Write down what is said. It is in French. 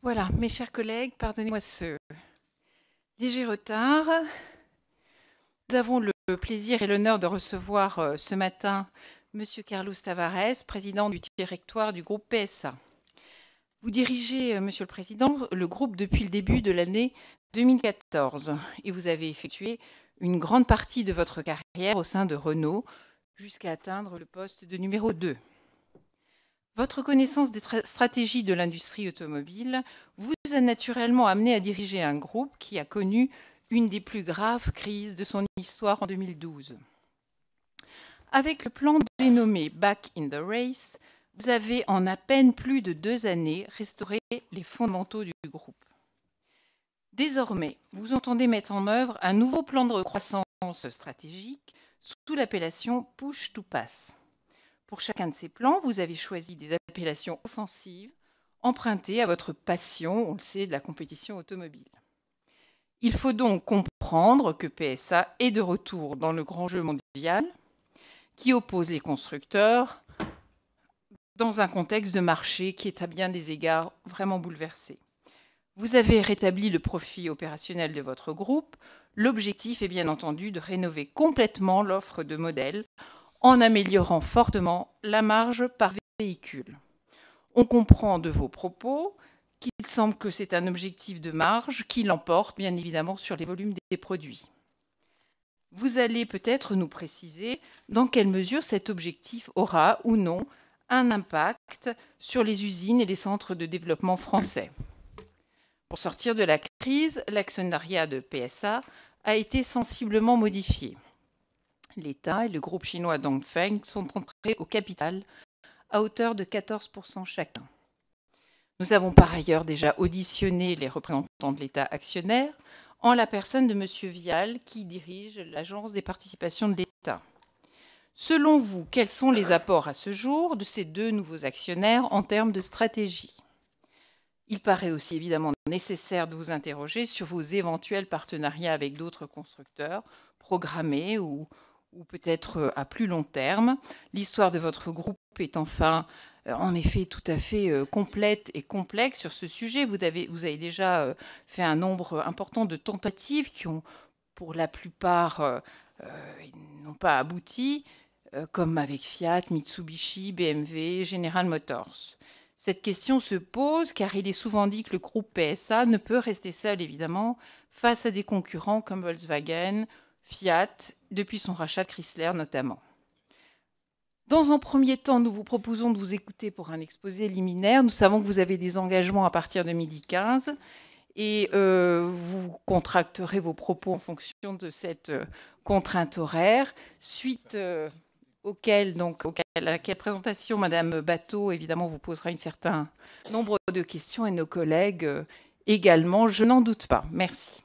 Voilà, mes chers collègues, pardonnez-moi ce léger retard. Nous avons le plaisir et l'honneur de recevoir ce matin Monsieur Carlos Tavares, président du directoire du groupe PSA. Vous dirigez, Monsieur le Président, le groupe depuis le début de l'année 2014 et vous avez effectué une grande partie de votre carrière au sein de Renault jusqu'à atteindre le poste de numéro 2. Votre connaissance des stratégies de l'industrie automobile vous a naturellement amené à diriger un groupe qui a connu une des plus graves crises de son histoire en 2012. Avec le plan dénommé Back in the Race, vous avez en à peine plus de 2 années restauré les fondamentaux du groupe. Désormais, vous entendez mettre en œuvre un nouveau plan de croissance stratégique sous l'appellation Push to Pass. Pour chacun de ces plans, vous avez choisi des appellations offensives empruntées à votre passion, on le sait, de la compétition automobile. Il faut donc comprendre que PSA est de retour dans le grand jeu mondial qui oppose les constructeurs dans un contexte de marché qui est à bien des égards vraiment bouleversé. Vous avez rétabli le profit opérationnel de votre groupe. L'objectif est bien entendu de rénover complètement l'offre de modèles en améliorant fortement la marge par véhicule. On comprend de vos propos qu'il semble que c'est un objectif de marge qui l'emporte bien évidemment sur les volumes des produits. Vous allez peut-être nous préciser dans quelle mesure cet objectif aura ou non un impact sur les usines et les centres de développement français. Pour sortir de la crise, l'actionnariat de PSA a été sensiblement modifié. L'État et le groupe chinois Dongfeng sont entrés au capital à hauteur de 14% chacun. Nous avons par ailleurs déjà auditionné les représentants de l'État actionnaire en la personne de M. Vial qui dirige l'Agence des participations de l'État. Selon vous, quels sont les apports à ce jour de ces deux nouveaux actionnaires en termes de stratégie? Il paraît aussi évidemment nécessaire de vous interroger sur vos éventuels partenariats avec d'autres constructeurs programmés ou peut-être à plus long terme. L'histoire de votre groupe est enfin, en effet, tout à fait complète et complexe sur ce sujet. Vous avez déjà fait un nombre important de tentatives qui ont, pour la plupart, n'ont pas abouti, comme avec Fiat, Mitsubishi, BMW, General Motors. Cette question se pose car il est souvent dit que le groupe PSA ne peut rester seul, évidemment, face à des concurrents comme Volkswagen, Fiat, depuis son rachat de Chrysler notamment. Dans un premier temps, nous vous proposons de vous écouter pour un exposé liminaire. Nous savons que vous avez des engagements à partir de 12h15 et vous contracterez vos propos en fonction de cette contrainte horaire. Suite à laquelle présentation, Madame Bateau, évidemment, vous posera un certain nombre de questions et nos collègues également, je n'en doute pas. Merci.